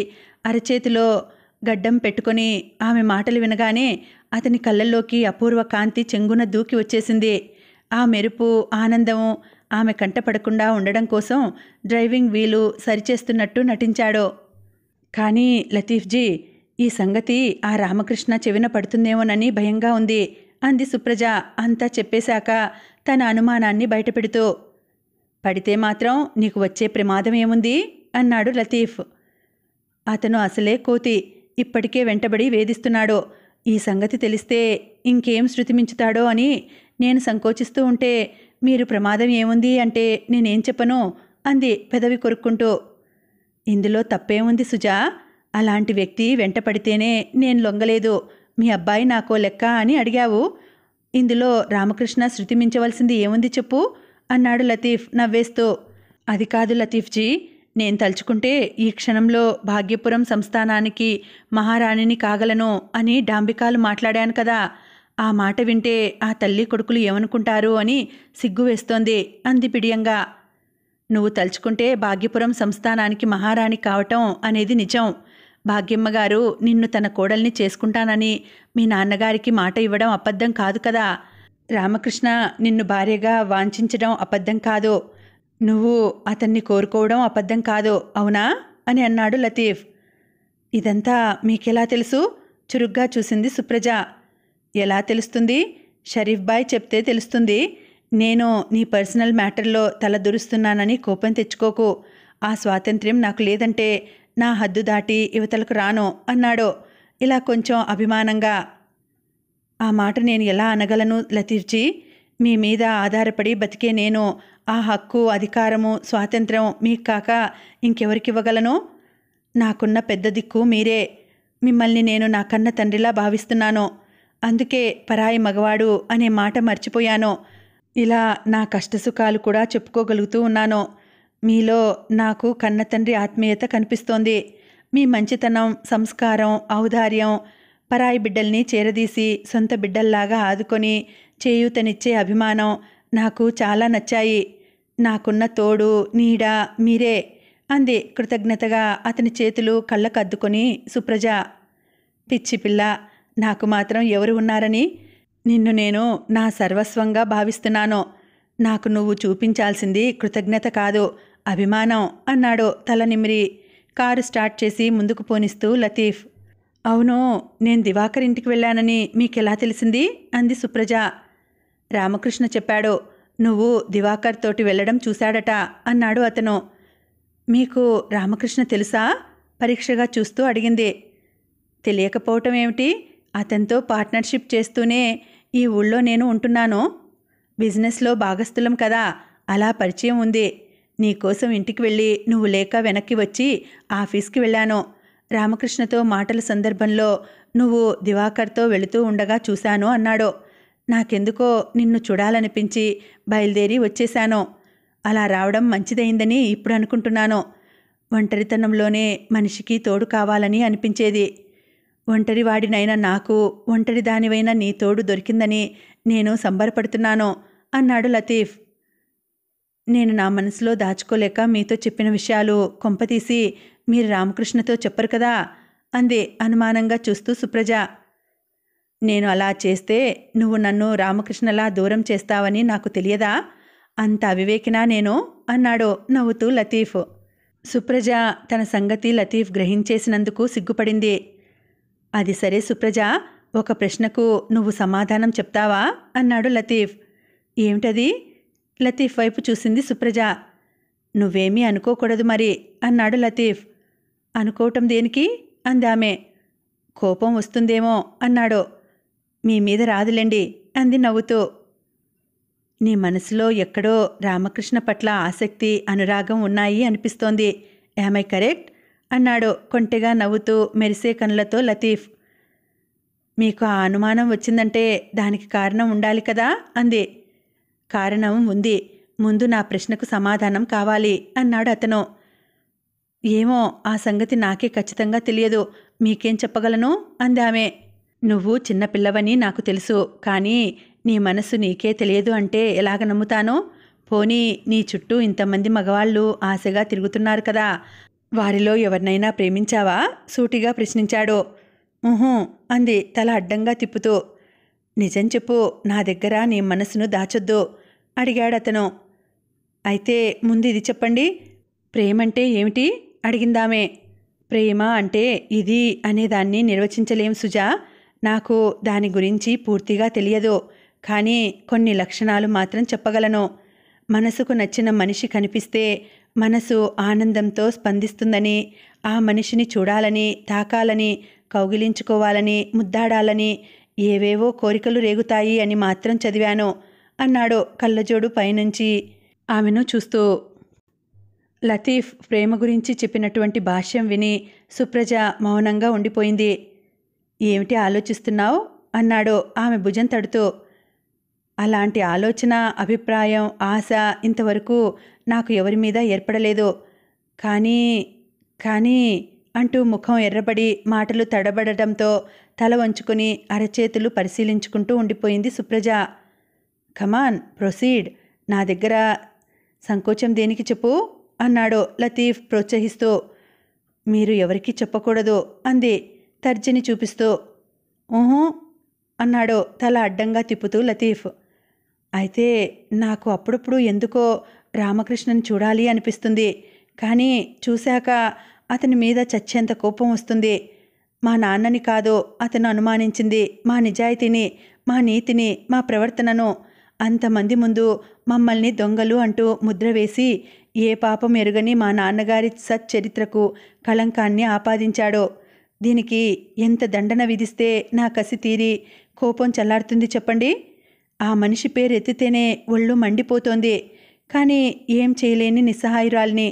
అరచేతిలో గడ్డం పెట్టుకొని ఆమె మాటలు వినగానే అతని కళ్ళల్లోకి అపూర్వ కాంతి చెంగున దూకి వచ్చేసింది. ఆ మెరుపు, ఆనందము ఆమె కంటపడకుండా ఉండడం కోసం డ్రైవింగ్ వీలు సరిచేస్తున్నట్టు నటించాడు. కానీ లతీఫ్జీ, ఈ సంగతి ఆ రామకృష్ణ చెవిన పడుతుందేమోనని భయంగా ఉంది అంది సుప్రజ అంతా చెప్పేశాక తన అనుమానాన్ని బయటపెడుతూ. పడితే మాత్రం నీకు వచ్చే ప్రమాదం ఏముంది అన్నాడు లతీఫ్. అతను అసలే కోతి, ఇప్పటికే వెంటబడి వేధిస్తున్నాడు. ఈ సంగతి తెలిస్తే ఇంకేం శృతిమించుతాడో అని నేను సంకోచిస్తూ ఉంటే మీరు ప్రమాదం ఏముంది అంటే నేనేం చెప్పను అంది పెదవి కొరుక్కుంటూ. ఇందులో తప్పేముంది సుజా, అలాంటి వ్యక్తి వెంట పడితేనే నేను లొంగలేదు, మీ అబ్బాయి నాకో లెక్క అని అడిగావు. ఇందులో రామకృష్ణ శృతిమించవలసింది ఏముంది చెప్పు అన్నాడు లతీఫ్ నవ్వేస్తూ. అది కాదు లతీఫ్జీ, నేను తలుచుకుంటే ఈ క్షణంలో భాగ్యపురం సంస్థానానికి మహారాణిని కాగలను అని డాంబికాలు మాట్లాడాను కదా, ఆ మాట వింటే ఆ తల్లి కొడుకులు ఏమనుకుంటారు అని సిగ్గు వేస్తోంది అంది బిడియంగా. నువ్వు తలుచుకుంటే భాగ్యపురం సంస్థానానికి మహారాణి కావటం అనేది నిజం. భాగ్యమ్మగారు నిన్ను తన కోడల్ని చేసుకుంటానని మీ నాన్నగారికి మాట ఇవ్వడం అబద్ధం కాదు కదా. రామకృష్ణ నిన్ను భార్యగా వాంఛించడం అబద్ధం కాదు. నువ్వు అతన్ని కోరుకోవడం అబద్ధం కాదు, అవునా అని అన్నాడు లతీఫ్. ఇదంతా మీకెలా తెలుసు చురుగ్గా చూసింది సుప్రజ. ఎలా తెలుస్తుంది, షరీఫ్ బాయ్ చెప్తే తెలుస్తుంది. నేను నీ పర్సనల్ మ్యాటర్లో తల దురుస్తున్నానని కోపం తెచ్చుకోకు. ఆ స్వాతంత్ర్యం నాకు లేదంటే నా హద్దు దాటి యువతలకు రాను అన్నాడు ఇలా కొంచెం అభిమానంగా. ఆ మాట నేను ఎలా అనగలను లతీఫ్జీ, మీ మీద ఆధారపడి బతికే నేను ఆ హక్కు, అధికారము, స్వాతంత్ర్యం మీకు కాక ఇంకెవరికివ్వగలను? నాకున్న పెద్ద దిక్కు మీరే. మిమ్మల్ని నేను నా కన్న తండ్రిలా భావిస్తున్నాను. అందుకే పరాయి మగవాడు అనే మాట మర్చిపోయాను. ఇలా నా కష్టసుఖాలు కూడా చెప్పుకోగలుగుతూ ఉన్నాను. మీలో నాకు కన్న తండ్రి ఆత్మీయత కనిపిస్తోంది. మీ మంచితనం, సంస్కారం, ఔదార్యం, పరాయి బిడ్డల్ని చేరదీసి సొంత బిడ్డల్లాగా ఆదుకొని చేయూతనిచ్చే అభిమానం నాకు చాలా నచ్చాయి. నాకున్న తోడు, నీడ మీరే అంది కృతజ్ఞతగా అతని చేతులు కళ్ళకద్దుకొని సుప్రజ. పిచ్చి పిల్ల, నాకు మాత్రం ఎవరు ఉన్నారని? నిన్ను నేను నా సర్వస్వంగా భావిస్తున్నాను. నాకు నువ్వు చూపించాల్సింది కృతజ్ఞత కాదు, అభిమానం అన్నాడు తల నిమిరి కారు స్టార్ట్ చేసి ముందుకు పోనిస్తూ లతీఫ్. అవును, నేను దివాకర్ ఇంటికి వెళ్ళానని మీకెలా తెలిసింది అంది సుప్రజ. రామకృష్ణ చెప్పాడు. నువ్వు దివాకర్ తోటి వెళ్ళడం చూశాడట అన్నాడు అతను. మీకు రామకృష్ణ తెలుసా పరీక్షగా చూస్తూ అడిగింది. తెలియకపోవటం ఏమిటి, అతనితో పార్ట్నర్షిప్ చేస్తూనే ఈ ఊళ్ళో నేను ఉంటున్నాను. బిజినెస్లో భాగస్థులం కదా, అలా పరిచయం ఉంది. నీకోసం ఇంటికి వెళ్ళి నువ్వు లేక వెనక్కి వచ్చి ఆఫీస్కి వెళ్ళాను. రామకృష్ణతో మాటల సందర్భంలో నువ్వు దివాకర్తో వెళుతూ ఉండగా చూశాను అన్నాడు. నాకెందుకో నిన్ను చూడాలనిపించి బయలుదేరి వచ్చేశాను. అలా రావడం మంచిదైందని ఇప్పుడు అనుకుంటున్నాను. ఒంటరితనంలోనే మనిషికి తోడు కావాలని అనిపించేది. ఒంటరివాడినైనా నాకు ఒంటరిదానివైన నీ తోడు దొరికిందని నేను సంబరపడుతున్నాను అన్నాడు లతీఫ్. నేను నా మనసులో దాచుకోలేక మీతో చెప్పిన విషయాలు కొంపతీసి మీరు రామకృష్ణతో చెప్పరు కదా అంది అనుమానంగా చూస్తూ సుప్రజ. నేను అలా చేస్తే నువ్వు నన్ను రామకృష్ణలా దూరం చేస్తావని నాకు తెలియదా? అంత అవివేకినా నేను అన్నాడు నవ్వుతూ లతీఫ్. సుప్రజ తన సంగతి లతీఫ్ గ్రహించేసినందుకు సిగ్గుపడింది. అది సరే సుప్రజ, ఒక ప్రశ్నకు నువ్వు సమాధానం చెప్తావా అన్నాడు లతీఫ్. ఏమిటది? లతీఫ్ వైపు చూసింది సుప్రజ. నువ్వేమీ అనుకోకూడదు మరి అన్నాడు లతీఫ్. అనుకోవటం దేనికి అందామె. కోపం వస్తుందేమో అన్నాడు. మీ మీద రాదులేండి అంది నవ్వుతూ. నీ మనసులో ఎక్కడో రామకృష్ణ పట్ల ఆసక్తి, అనురాగం ఉన్నాయి అనిపిస్తోంది. యామై కరెక్ట్ అన్నాడు కొంటెగా నవ్వుతూ మెరిసే కనులతో లతీఫ్. మీకు ఆ అనుమానం వచ్చిందంటే దానికి కారణం ఉండాలి కదా అంది. కారణం ఉంది, ముందు నా ప్రశ్నకు సమాధానం కావాలి అన్నాడు అతను. ఏమో, ఆ సంగతి నాకే ఖచ్చితంగా తెలియదు, మీకేం చెప్పగలను అందామె. నువ్వు చిన్నపిల్లవని నాకు తెలుసు, కానీ నీ మనసు నీకే తెలియదు అంటే ఎలాగ నమ్ముతాను? పోనీ నీ చుట్టూ ఇంతమంది మగవాళ్ళు ఆశగా తిరుగుతున్నారు కదా, వారిలో ఎవరినైనా ప్రేమించావా సూటిగా ప్రశ్నించాడు. ఊహూ అంది తల అడ్డంగా తిప్పుతూ. నిజం చెప్పు, నా దగ్గర నీ మనసును దాచొద్దు అడిగాడతను. అయితే ముందు ఇది చెప్పండి, ప్రేమంటే ఏమిటి అడిగిందామే. ప్రేమ అంటే ఇది అనేదాన్ని నిర్వచించలేం సుజా, నాకు దాని గురించి పూర్తిగా తెలియదు, కానీ కొన్ని లక్షణాలు మాత్రం చెప్పగలను. మనసుకు నచ్చిన మనిషి కనిపిస్తే మనసు ఆనందంతో స్పందిస్తుందని, ఆ మనిషిని చూడాలని, తాకాలని, కౌగిలించుకోవాలని, ముద్దాడాలని ఏవేవో కోరికలు రేగుతాయి అని మాత్రం చదివాను అన్నాడు కళ్ళజోడు పైనుంచి ఆమెను చూస్తూ. లతీఫ్ ప్రేమ గురించి చెప్పినటువంటి భాష్యం విని సుప్రజ మౌనంగా ఉండిపోయింది. ఏమిటి ఆలోచిస్తున్నావు అన్నాడు ఆమె భుజం తడుతూ. అలాంటి ఆలోచన, అభిప్రాయం, ఆశ ఇంతవరకు నాకు ఎవరి మీద ఏర్పడలేదు. కానీ అంటూ ముఖం ఎర్రబడి మాటలు తడబడటంతో తల వంచుకొని అరచేతులు పరిశీలించుకుంటూ ఉండిపోయింది సుప్రజ. కమాన్ ప్రొసీడ్, నా దగ్గర సంకోచం దేనికి చెప్పు అన్నాడు లతీఫ్ ప్రోత్సహిస్తూ. మీరు ఎవరికీ చెప్పకూడదు అంది తర్జని చూపిస్తూ. ఊహూ అన్నాడు తల అడ్డంగా తిప్పుతూ లతీఫ్. అయితే నాకు అప్పుడప్పుడు ఎందుకో రామకృష్ణను చూడాలి అనిపిస్తుంది, కానీ చూశాక అతని మీద చచ్చేంత కోపం వస్తుంది. మా నాన్నని కాదు అతను అనుమానించింది, మా నిజాయితీని, మా నీతిని, మా ప్రవర్తనను. అంతమంది ముందు మమ్మల్ని దొంగలు అంటూ ముద్ర వేసి ఏ పాపం ఎరుగని మా నాన్నగారి సచ్చరిత్రకు కళంకాన్ని ఆపాదించాడో. దీనికి ఎంత దండన విధిస్తే నా కసి తీరి కోపం చల్లారుతుంది చెప్పండి? ఆ మనిషి పేరు ఎత్తితేనే ఒళ్ళు మండిపోతోంది, కానీ ఏం చేయలేని నిస్సహాయురాల్ని.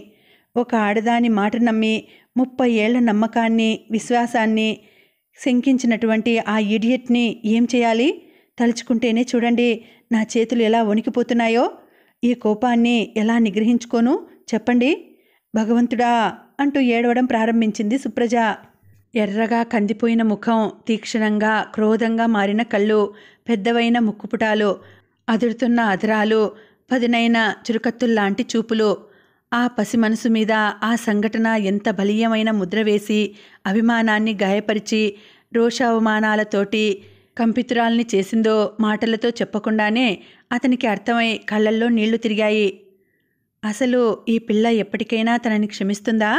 ఒక ఆడదాని మాట నమ్మి 30 ఏళ్ల నమ్మకాన్ని, విశ్వాసాన్ని శంకించినటువంటి ఆ ఇడియట్ని ఏం చేయాలి? తలుచుకుంటేనే చూడండి నా చేతులు ఎలా వణికిపోతున్నాయో. ఈ కోపాన్ని ఎలా నిగ్రహించుకోను చెప్పండి? భగవంతుడా అంటూ ఏడవడం ప్రారంభించింది సుప్రజ. ఎర్రగా కందిపోయిన ముఖం, తీక్షణంగా క్రోధంగా మారిన కళ్ళు, పెద్దవైన ముక్కుపుటాలు, అదురుతున్న అధరాలు, పదునైన చురుకత్తుల్లాంటి చూపులు. ఆ పసి మనసు మీద ఆ సంఘటన ఎంత బలీయమైన ముద్ర వేసి అభిమానాన్ని గాయపరిచి రోషావమానాలతోటి కంపితురాల్ని చేసిందో మాటలతో చెప్పకుండానే అతనికి అర్థమై కళ్ళల్లో నీళ్లు తిరిగాయి. అసలు ఈ పిల్ల ఎప్పటికైనా తనని క్షమిస్తుందా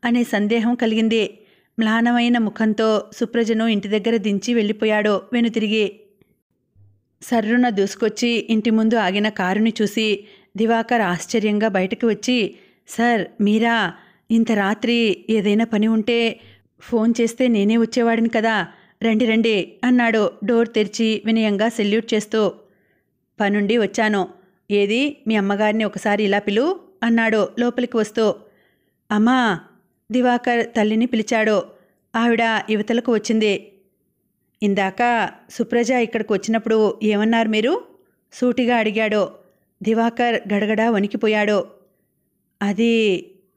అనే సందేహం కలిగింది. మ్లానమైన ముఖంతో సుప్రజను ఇంటి దగ్గర దించి వెళ్ళిపోయాడు వెనుతిరిగి. సర్రున దూసుకొచ్చి ఇంటి ముందు ఆగిన కారుని చూసి దివాకర్ ఆశ్చర్యంగా బయటకు వచ్చి, సార్ మీరా? ఇంత రాత్రి ఏదైనా పని ఉంటే ఫోన్ చేస్తే నేనే వచ్చేవాడిని కదా, రండి రండి అన్నాడు డోర్ తెరిచి వినయంగా సెల్యూట్ చేస్తూ. పనుండి వచ్చాను. ఏది మీ అమ్మగారిని ఒకసారి ఇలా పిలు అన్నాడు లోపలికి వస్తూ. అమ్మా! దివాకర్ తల్లిని పిలిచాడు. ఆవిడ యువతలకు వచ్చింది. ఇందాక సుప్రజ ఇక్కడికి వచ్చినప్పుడు ఏమన్నారు మీరు? సూటిగా అడిగాడు. దివాకర్ గడగడా వణికిపోయాడు.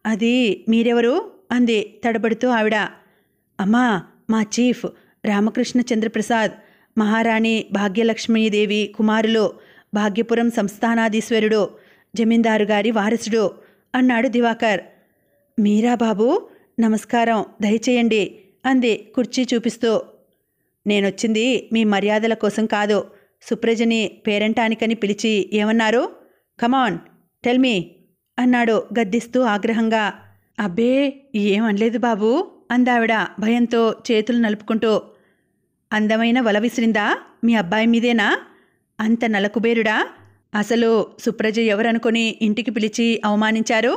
అది మీరెవరు అంది తడబడుతూ ఆవిడ. అమ్మా, మా చీఫ్ రామకృష్ణ చంద్రప్రసాద్, మహారాణి భాగ్యలక్ష్మీదేవి కుమారులు, భాగ్యపురం సంస్థానాధీశ్వరుడు, జమీందారు గారి వారసుడు అన్నాడు దివాకర్. మీరా బాబు, నమస్కారం, దయచేయండి అంది కుర్చీ చూపిస్తూ. నేనొచ్చింది మీ మర్యాదల కోసం కాదు. సుప్రజని పేరంటానికని పిలిచి ఏమన్నారు? కమాన్ టెల్ మీ అన్నాడు గద్దిస్తూ ఆగ్రహంగా. అబ్బే ఏమనలేదు బాబూ అందావిడ భయంతో చేతులు నలుపుకుంటూ. అందమైన వల విసిరిందా మీ అబ్బాయి మీదేనా? అంత నలకుబేరుడా? అసలు సుప్రజ ఎవరనుకొని ఇంటికి పిలిచి అవమానించారు?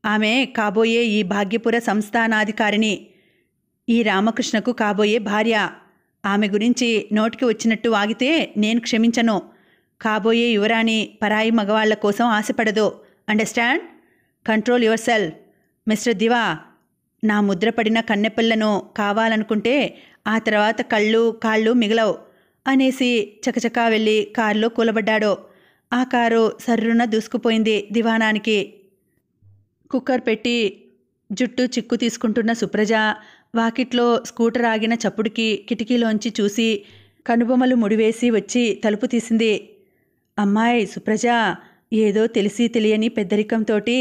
ఆమె కాబోయే ఈ భాగ్యపుర సంస్థానాధికారిని, ఈ రామకృష్ణకు కాబోయే భార్య. ఆమె గురించి నోటికి వచ్చినట్టు వాగితే నేను క్షమించను. కాబోయే యువరాణి పరాయి మగవాళ్ల కోసం ఆశపడదు. Understand? Control yourself. Mister Diva, నా ముద్రపడిన కన్నెపిల్లను కావాలనుకుంటే ఆ తర్వాత కళ్ళు కాళ్ళు మిగలవు అనేసి చకచకా వెళ్ళి కారులో కూలబడ్డాడు. ఆ కారు సర్రున దూసుకుపోయింది దివాణానికి. కుక్కర్ పెట్టి జుట్టు చిక్కు తీసుకుంటున్న సుప్రజ వాకిట్లో స్కూటర్ ఆగిన చప్పుడుకి కిటికీలోంచి చూసి కనుబొమలు ముడివేసి వచ్చి తలుపు తీసింది. అమ్మాయి సుప్రజ, ఏదో తెలిసి తెలియని పెద్దరికంతోటి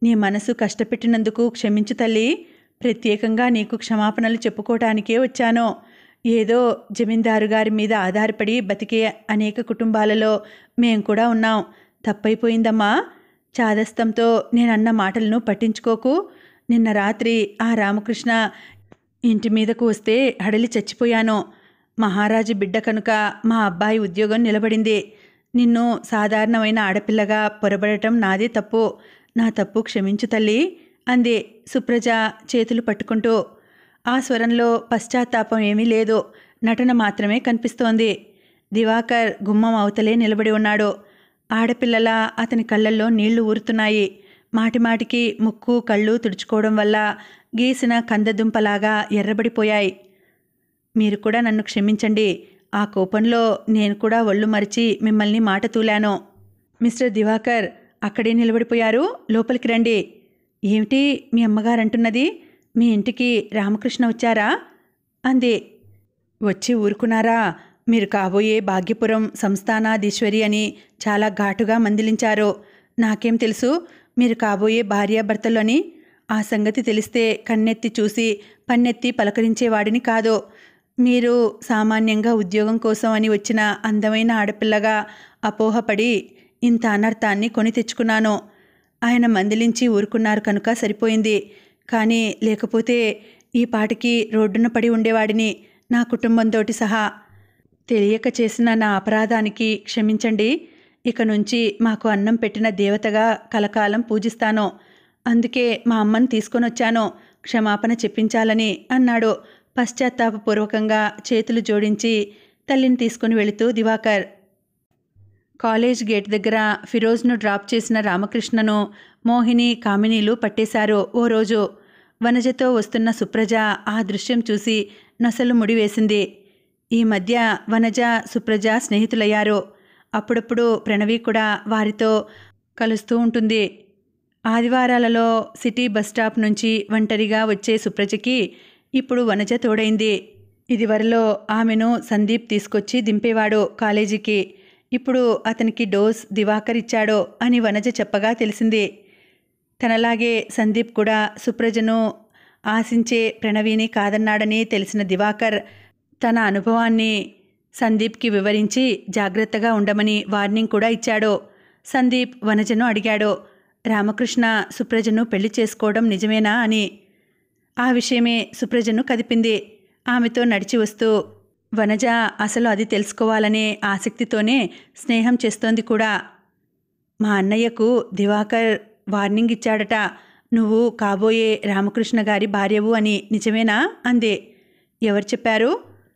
నీ మనసు కష్టపెట్టినందుకు క్షమించు తల్లి. ప్రత్యేకంగా నీకు క్షమాపణలు చెప్పుకోవటానికే వచ్చాను. ఏదో జమీందారు గారి మీద ఆధారపడి బతికే అనేక కుటుంబాలలో మేం కూడా ఉన్నాం. తప్పైపోయిందమ్మా. చాదస్తంతో నేనన్న మాటలను పట్టించుకోకు. నిన్న రాత్రి ఆ రామకృష్ణ ఇంటి మీదకు వస్తే హడలి చచ్చిపోయాను. మహారాజు బిడ్డ కనుక మా అబ్బాయి ఉద్యోగం నిలబడింది. నిన్ను సాధారణమైన ఆడపిల్లగా పొరబడటం నాదే తప్పు. నా తప్పు క్షమించు తల్లి అంది సుప్రజ చేతులు పట్టుకుంటూ. ఆ స్వరంలో పశ్చాత్తాపం ఏమీ లేదు, నటన మాత్రమే కనిపిస్తోంది. దివాకర్ గుమ్మం అవతలే నిలబడి ఉన్నాడు. ఆడపిల్లలా అతని కళ్ళల్లో నీళ్లు ఊరుతున్నాయి. మాటిమాటికి ముక్కు కళ్ళు తుడుచుకోవడం వల్ల గీసిన కందదుంపలాగా ఎర్రబడిపోయాయి. మీరు కూడా నన్ను క్షమించండి. ఆ కోపంలో నేను కూడా ఒళ్ళు మరిచి మిమ్మల్ని మాట తూలాను. మిస్టర్ దివాకర్ అక్కడే నిలబడిపోయారు. లోపలికి రండి. ఏమిటి మీ అమ్మగారంటున్నది? మీ ఇంటికి రామకృష్ణ వచ్చారా అంది. వచ్చి ఊరుకున్నారా? మీరు కాబోయే భాగ్యపురం సంస్థానాధీశ్వరి అని చాలా ఘాటుగా మందిలించారు. నాకేం తెలుసు మీరు కాబోయే భార్యాభర్తలు అని? ఆ సంగతి తెలిస్తే కన్నెత్తి చూసి పన్నెత్తి పలకరించేవాడిని కాదు. మీరు సామాన్యంగా ఉద్యోగం కోసం అని వచ్చిన అందమైన ఆడపిల్లగా అపోహపడి ఇంత అనర్థాన్ని కొని తెచ్చుకున్నాను. ఆయన మందిలించి ఊరుకున్నారు కనుక సరిపోయింది. కానీ లేకపోతే ఈ పాటికి రోడ్డున పడి ఉండేవాడిని, నా కుటుంబంతోటి సహా. తెలియక చేసిన నా అపరాధానికి క్షమించండి. ఇక నుంచి మాకు అన్నం పెట్టిన దేవతగా కలకాలం పూజిస్తాను. అందుకే మా అమ్మని తీసుకొని వచ్చాను క్షమాపణ చెప్పించాలని అన్నాడు పశ్చాత్తాపపూర్వకంగా చేతులు జోడించి తల్లిని తీసుకుని వెళుతూ దివాకర్. కాలేజ్ గేట్ దగ్గర ఫిరోజ్ను డ్రాప్ చేసిన రామకృష్ణను మోహిని కామినీలు పట్టేశారు. ఓ రోజు వనజతో వస్తున్న సుప్రజ ఆ దృశ్యం చూసి నొసలు ముడివేసింది. ఈ మధ్య వనజ సుప్రజ స్నేహితులయ్యారు. అప్పుడప్పుడు ప్రణవి కూడా వారితో కలుస్తూ ఉంటుంది. ఆదివారాలలో సిటీ బస్టాప్ నుంచి ఒంటరిగా వచ్చే సుప్రజకి ఇప్పుడు వనజ తోడైంది. ఇదివరలో ఆమెను సందీప్ తీసుకొచ్చి దింపేవాడు కాలేజీకి. ఇప్పుడు అతనికి డోస్ దివాకర్ ఇచ్చాడో అని వనజ చెప్పగా తెలిసింది. తనలాగే సందీప్ కూడా సుప్రజను ఆశించే ప్రణవిని కాదన్నాడని తెలిసిన దివాకర్ తన అనుభవాన్ని సందీప్కి వివరించి జాగ్రత్తగా ఉండమని వార్నింగ్ కూడా ఇచ్చాడు. సందీప్ వనజను అడిగాడు, రామకృష్ణ సుప్రజను పెళ్లి చేసుకోవడం నిజమేనా అని. ఆ విషయమే సుప్రజను కదిపింది. ఆమెతో నడిచి వస్తూ వనజ అసలు అది తెలుసుకోవాలనే ఆసక్తితోనే స్నేహం చేస్తోంది కూడా. మా అన్నయ్యకు దివాకర్ వార్నింగ్ ఇచ్చాడట, నువ్వు కాబోయే రామకృష్ణ గారి భార్యవు అని. నిజమేనా అంది. ఎవరు చెప్పారు?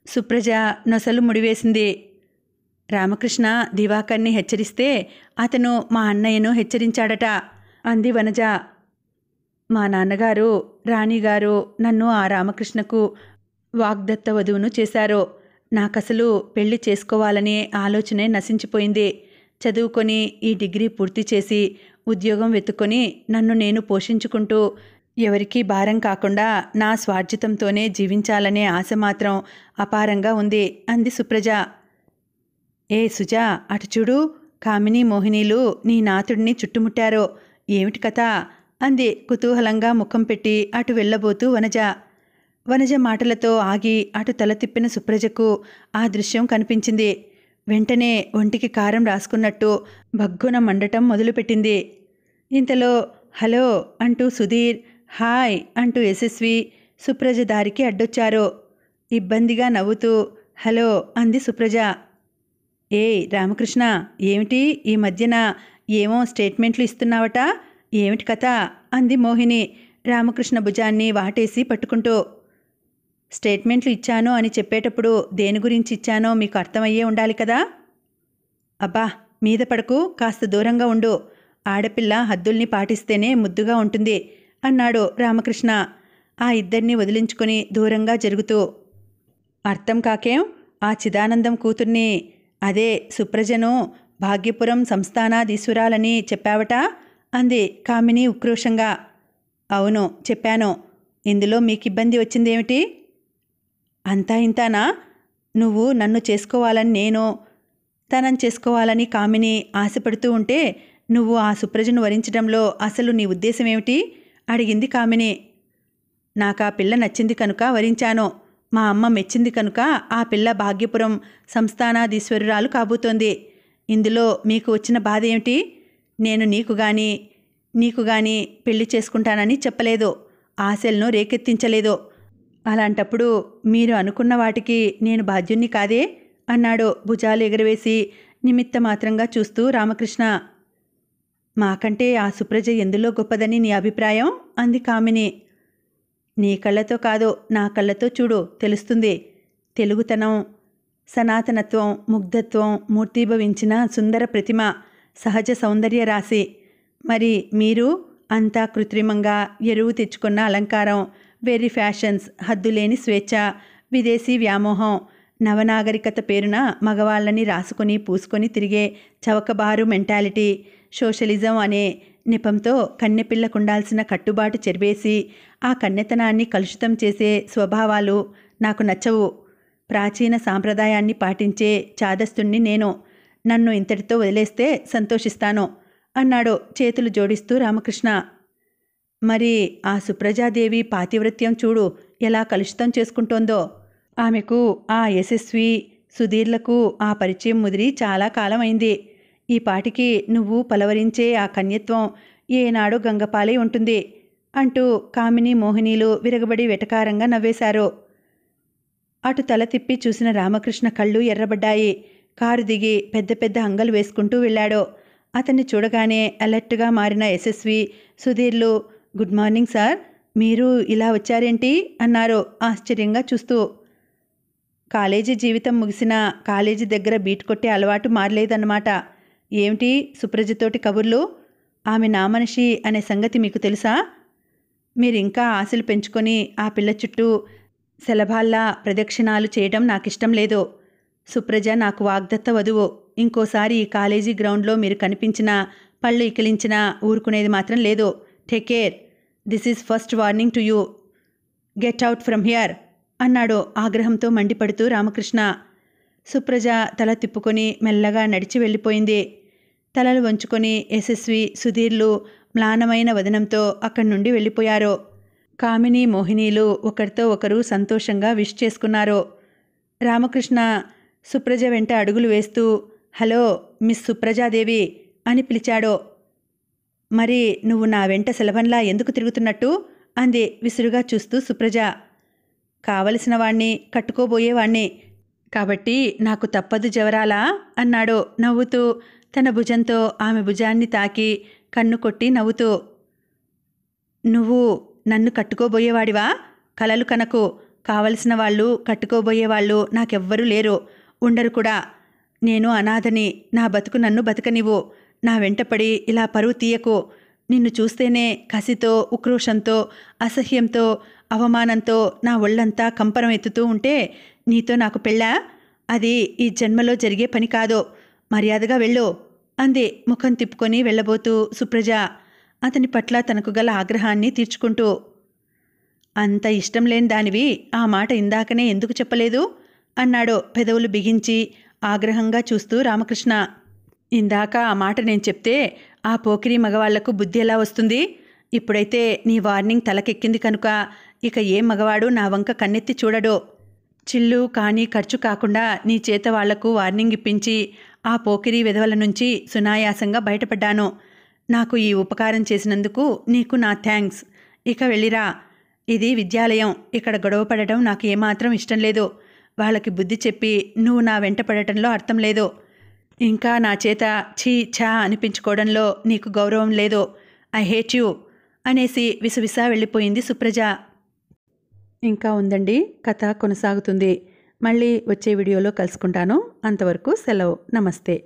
సుప్రజ నొసలు ముడివేసింది. రామకృష్ణ దివాకర్ని హెచ్చరిస్తే అతను మా అన్నయ్యను హెచ్చరించాడట అంది వనజ. మా నాన్నగారు రాణిగారు నన్ను ఆ రామకృష్ణకు వాగ్దత్త వధువును చేశారు. నాకసలు పెళ్లి చేసుకోవాలనే ఆలోచనే నశించిపోయింది. చదువుకొని ఈ డిగ్రీ పూర్తి చేసి ఉద్యోగం వెతుక్కొని నన్ను నేను పోషించుకుంటూ ఎవరికీ భారం కాకుండా నా స్వార్జితంతోనే జీవించాలనే ఆశ మాత్రం అపారంగా ఉంది అంది సుప్రజ. ఏ సుజా, అటు చూడు, కామిని మోహినీలు నీ నాతుడిని చుట్టుముట్టారో. ఏమిటి కథ అంది కుతూహలంగా ముఖం పెట్టి అటు వెళ్ళబోతూ వనజ. వనజ మాటలతో ఆగి అటు తల తిప్పిన సుప్రజకు ఆ దృశ్యం కనిపించింది. వెంటనే ఒంటికి కారం రాసుకున్నట్టు భగ్గున మండటం మొదలుపెట్టింది. ఇంతలో హలో అంటూ సుధీర్, హాయ్ అంటూ యశస్వి సుప్రజ దారికి అడ్డొచ్చారు. ఇబ్బందిగా నవ్వుతూ హలో అంది సుప్రజ. ఏయ్ రామకృష్ణ, ఏమిటి ఈ మధ్యన ఏమో స్టేట్మెంట్లు ఇస్తున్నావట, ఏమిటి కథ అంది మోహిని రామకృష్ణ భుజాన్ని వాటేసి పట్టుకుంటూ. స్టేట్మెంట్లు ఇచ్చాను అని చెప్పేటప్పుడు దేని గురించి ఇచ్చానో మీకు అర్థమయ్యే ఉండాలి కదా. అబ్బా మీద పడకు, కాస్త దూరంగా ఉండు. ఆడపిల్ల హద్దుల్ని పాటిస్తేనే ముద్దుగా ఉంటుంది అన్నాడు రామకృష్ణ ఆ ఇద్దరిని వదిలించుకుని దూరంగా జరుగుతూ. అర్థం కాకేం, ఆ చిదానందం కూతుర్ని, అదే సుప్రజను భాగ్యపురం సంస్థానాధీశ్వరాలని చెప్పావట అంది కామిని ఉక్రోషంగా. అవును చెప్పాను. ఇందులో మీకిబ్బంది వచ్చిందేమిటి? అంతా ఇంతానా? నువ్వు నన్ను చేసుకోవాలని నేను, తనని చేసుకోవాలని కామిని ఆశపడుతూ ఉంటే నువ్వు ఆ సుప్రజను వరించడంలో అసలు నీ ఉద్దేశమేమిటి అడిగింది కామిని. నాకా పిల్ల నచ్చింది కనుక వరించాను. మా అమ్మ మెచ్చింది కనుక ఆ పిల్ల భాగ్యపురం సంస్థానాధీశ్వరురాలు కాబోతోంది. ఇందులో మీకు వచ్చిన బాధ ఏమిటి? నేను నీకు గాని పెళ్లి చేసుకుంటానని చెప్పలేదు, ఆశలను రేకెత్తించలేదు. అలాంటప్పుడు మీరు అనుకున్న వాటికి నేను బాధ్యుణ్ణి కాదే అన్నాడు భుజాలు ఎగరవేసి నిమిత్తమాత్రంగా చూస్తూ రామకృష్ణ. మాకంటే ఆ సుప్రజ ఎందులో గొప్పదని నీ అభిప్రాయం అంది కామిని. నీ కళ్ళతో కాదు, నా కళ్ళతో చూడు, తెలుస్తుంది. తెలుగుతనం, సనాతనత్వం, ముగ్ధత్వం మూర్తీభవించిన సుందర ప్రతిమ, సహజ సౌందర్య రాశి. మరి మీరు అంతా కృత్రిమంగా ఎరువు తెచ్చుకున్న అలంకారం, వెర్రి ఫ్యాషన్స్, హద్దులేని స్వేచ్ఛ, విదేశీ వ్యామోహం, నవనాగరికత పేరున మగవాళ్ళని రాసుకొని పూసుకొని తిరిగే చవకబారు మెంటాలిటీ, సోషలిజం అనే నెపంతో కన్నెపిల్లకుండాల్సిన కట్టుబాటు చెరివేసి ఆ కన్నెతనాన్ని కలుషితం చేసే స్వభావాలు నాకు నచ్చవు. ప్రాచీన సాంప్రదాయాన్ని పాటించే చాదస్తుణ్ణి నేను. నన్ను ఇంతటితో వదిలేస్తే సంతోషిస్తాను అన్నాడు చేతులు జోడిస్తూ రామకృష్ణ. మరి ఆ సుప్రజాదేవి పాతివ్రత్యం చూడు ఎలా కలుషితం చేసుకుంటోందో. ఆమెకు ఆ యశస్వి సుధీర్లకు ఆ పరిచయం ముదిరి చాలా కాలమైంది. ఈ పాటికి నువ్వు పలవరించే ఆ కన్యత్వం ఏనాడో గంగపాలై ఉంటుంది అంటూ కామిని మోహినీలు విరగబడి వెటకారంగా నవ్వేశారు. అటు తల తిప్పి చూసిన రామకృష్ణ కళ్ళు ఎర్రబడ్డాయి. కారు దిగి పెద్ద పెద్ద అంగలు వేసుకుంటూ వెళ్ళాడు. అతన్ని చూడగానే అలర్ట్గా మారిన యశస్వి సుధీర్లు, గుడ్ మార్నింగ్ సార్, మీరు ఇలా వచ్చారేంటి అన్నారు ఆశ్చర్యంగా చూస్తూ. కాలేజీ జీవితం ముగిసినా కాలేజీ దగ్గర బీట్ కొట్టే అలవాటు మారలేదన్నమాట. ఏమిటి సుప్రజతోటి కబుర్లు? ఆమె నా మనిషి అనే సంగతి మీకు తెలుసా? మీరింకా ఆశలు పెంచుకొని ఆ పిల్ల చుట్టూ శలభాల్లా ప్రదక్షిణాలు చేయడం నాకిష్టం లేదు. సుప్రజ నాకు వాగ్దత్త వధువు. ఇంకోసారి ఈ కాలేజీ గ్రౌండ్లో మీరు కనిపించినా పళ్ళు ఇకిలించినా ఊరుకునేది మాత్రం లేదు. Take care. This is first warning to you. Get out from here అన్నాడు ఆగ్రహంతో మండిపడుతూ రామకృష్ణ. సుప్రజ తల తిప్పుకొని మెల్లగా నడిచి వెళ్ళిపోయింది. తలలు వంచుకొని యశస్వి సుధీర్లు మ్లానమైన వదనంతో అక్కడి నుండి వెళ్ళిపోయారు. కామిని మోహినీలు ఒకరితో ఒకరు సంతోషంగా విష్ చేసుకున్నారు. రామకృష్ణ సుప్రజ వెంట అడుగులు వేస్తూ హలో మిస్ సుప్రజాదేవి అని పిలిచాడు. మరి నువ్వు నా వెంట శలభంలా ఎందుకు తిరుగుతున్నట్టు అంది విసురుగా చూస్తూ సుప్రజ. కావలసిన వాణ్ణి, కట్టుకోబోయేవాణ్ణి కాబట్టి నాకు తప్పదు జవరాలా అన్నాడు నవ్వుతూ తన భుజంతో ఆమె భుజాన్ని తాకి కన్ను కొట్టి నవ్వుతూ. నువ్వు నన్ను కట్టుకోబోయేవాడివా? కలలు కనకు. కావలసిన వాళ్ళు, కట్టుకోబోయేవాళ్ళు నాకెవ్వరూ లేరు, ఉండరు కూడా. నేను అనాథని. నా బతుకు నన్ను బతకనివ్వు. నా వెంటపడి ఇలా పరువు తీయకు. నిన్ను చూస్తేనే కసితో, ఉక్రోషంతో, అసహ్యంతో, అవమానంతో నా ఒళ్ళంతా కంపరం ఎత్తుతూ ఉంటే నీతో నాకు పెళ్ళా? అది ఈ జన్మలో జరిగే పని కాదు. మర్యాదగా వెళ్ళు అంది ముఖం తిప్పుకొని వెళ్ళబోతూ సుప్రజ అతని పట్ల తనకు గల ఆగ్రహాన్ని తీర్చుకుంటూ. అంత ఇష్టం లేని దానివి ఆ మాట ఇందాకనే ఎందుకు చెప్పలేదు అన్నాడు పెదవులు బిగించి ఆగ్రహంగా చూస్తూ రామకృష్ణ. ఇందాక ఆ మాట నేను చెప్తే ఆ పోకిరి మగవాళ్లకు బుద్ధి ఎలా వస్తుంది? ఇప్పుడైతే నీ వార్నింగ్ తలకెక్కింది కనుక ఇక ఏ మగవాడు నా వంక కన్నెత్తి చూడడు. చిల్లు కానీ ఖర్చు కాకుండా నీ చేత వాళ్లకు వార్నింగ్ ఇప్పించి ఆ పోకిరీ విధవల నుంచి సునాయాసంగా బయటపడ్డాను. నాకు ఈ ఉపకారం చేసినందుకు నీకు నా థ్యాంక్స్. ఇక వెళ్ళిరా. ఇది విద్యాలయం. ఇక్కడ గొడవ పడటం నాకు ఏమాత్రం ఇష్టం లేదు. వాళ్ళకి బుద్ధి చెప్పి నువ్వు నా వెంట పడటంలో అర్థం లేదు. ఇంకా నా చేత ఛీ ఛా అనిపించుకోవడంలో నీకు గౌరవం లేదు. ఐ హేట్ యూ అనేసి విసవిసా వెళ్ళిపోయింది సుప్రజ. ఇంకా ఉందండి, కథ కొనసాగుతుంది. మళ్ళీ వచ్చే వీడియోలో కలుసుకుంటాను. అంతవరకు సెలవు. నమస్తే.